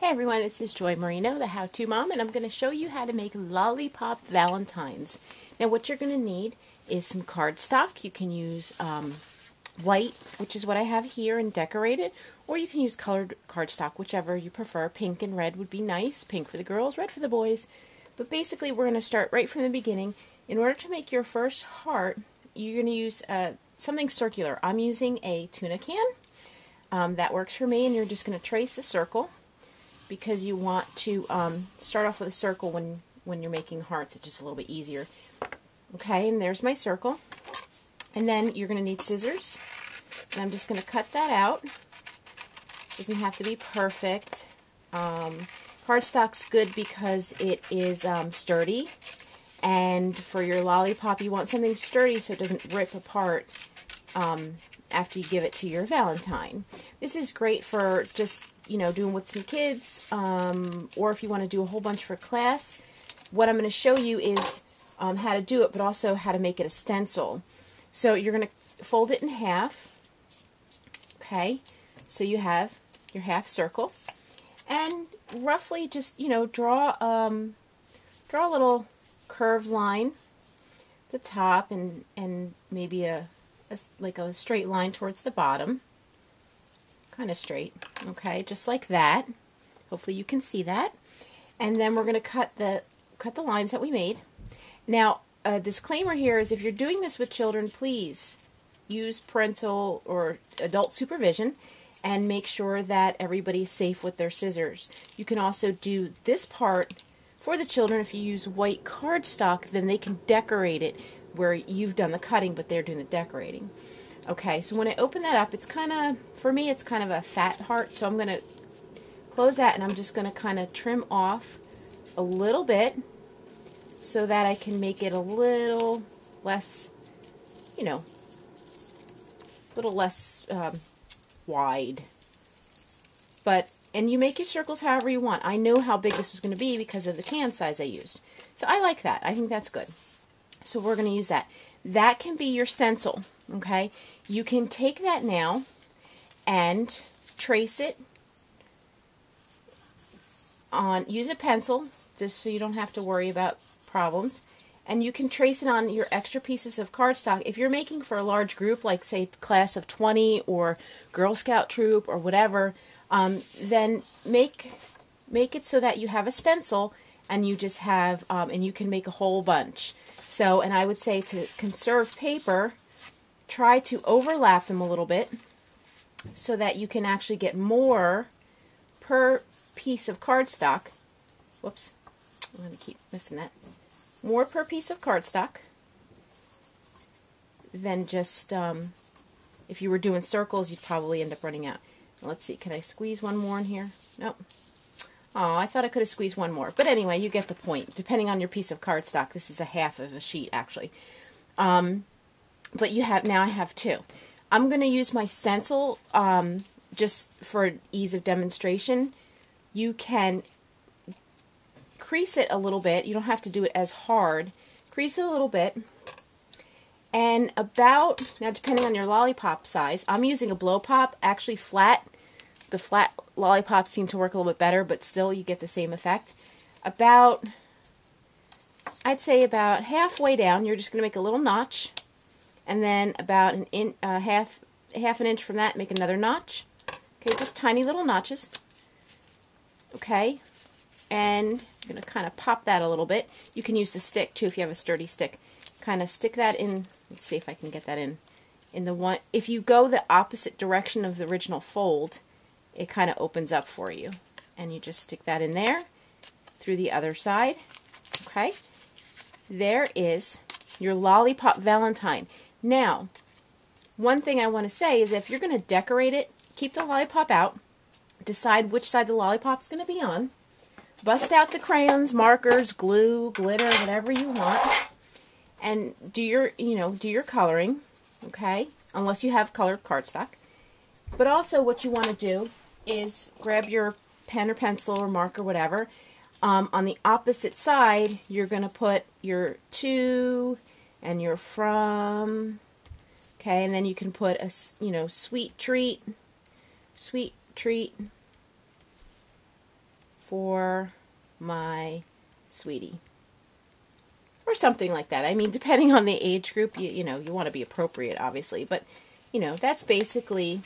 Hey everyone, this is Joy Marino, the How To Mom, and I'm going to show you how to make Lollipop Valentines. Now what you're going to need is some cardstock. You can use white, which is what I have here, and decorate it, or you can use colored cardstock, whichever you prefer. Pink and red would be nice. Pink for the girls, red for the boys. But basically we're going to start right from the beginning. In order to make your first heart, you're going to use something circular. I'm using a tuna can. That works for me, and you're just going to trace a circle, because you want to start off with a circle when you're making hearts. It's just a little bit easier. Okay, and there's my circle. And then you're going to need scissors. And I'm just going to cut that out. Doesn't have to be perfect. Cardstock's good because it is sturdy. And for your lollipop, you want something sturdy so it doesn't rip apart after you give it to your Valentine. This is great for just doing with some kids, or if you want to do a whole bunch for class. What I'm going to show you is how to do it, but also how to make it a stencil. So you're going to fold it in half. Okay, so you have your half circle, and roughly just draw a little curved line at the top, and maybe like a straight line towards the bottom. Kind of straight, okay, just like that. Hopefully you can see that. And then we're going to cut the lines that we made. Now, a disclaimer here is if you're doing this with children, please use parental or adult supervision and make sure that everybody's safe with their scissors. You can also do this part for the children. If you use white cardstock, then they can decorate it where you've done the cutting, but they're doing the decorating. Okay, so when I open that up, it's kind of, for me, it's kind of a fat heart, so I'm going to close that, and I'm just going to kind of trim off a little bit so that I can make it a little less, wide. And you make your circles however you want. I know how big this was going to be because of the can size I used. So I like that. I think that's good. So we're going to use that. That can be your stencil, okay? You can take that now and trace it on, use a pencil, just so you don't have to worry about problems. And you can trace it on your extra pieces of cardstock. If you're making for a large group, like say class of 20 or Girl Scout troop or whatever, then make it so that you have a stencil and you just have, and you can make a whole bunch. So, and I would say to conserve paper, try to overlap them a little bit so that you can actually get more per piece of cardstock. Whoops, I'm going to keep missing that. More per piece of cardstock than just, if you were doing circles, you'd probably end up running out. Let's see, can I squeeze one more in here? Nope. Oh, I thought I could have squeezed one more. But anyway, you get the point. Depending on your piece of cardstock, this is a half of a sheet, actually. But you have, now I have two. I'm going to use my stencil just for ease of demonstration. You can crease it a little bit. You don't have to do it as hard. Crease it a little bit. And about, now depending on your lollipop size, I'm using a blow pop, actually flat. The flat lollipops seem to work a little bit better, but still you get the same effect. About, I'd say about halfway down, you're just going to make a little notch. And then about half an inch from that, make another notch. Okay, just tiny little notches. Okay, and I'm going to kind of pop that a little bit. You can use the stick too if you have a sturdy stick. Kind of stick that in. Let's see if I can get that in the one. If you go the opposite direction of the original fold, it kind of opens up for you. And you just stick that in there through the other side. Okay, there is your Lollipop Valentine. Now, one thing I want to say is if you're going to decorate it, keep the lollipop out. Decide which side the lollipop's going to be on. Bust out the crayons, markers, glue, glitter, whatever you want. And do your coloring, okay? Unless you have colored cardstock. But also what you want to do is grab your pen or pencil or marker, whatever. On the opposite side, you're going to put your to and your from, okay? And then you can put a, sweet treat, for my sweetie. Or something like that. I mean, depending on the age group, you know, you want to be appropriate, obviously. But, you know, that's basically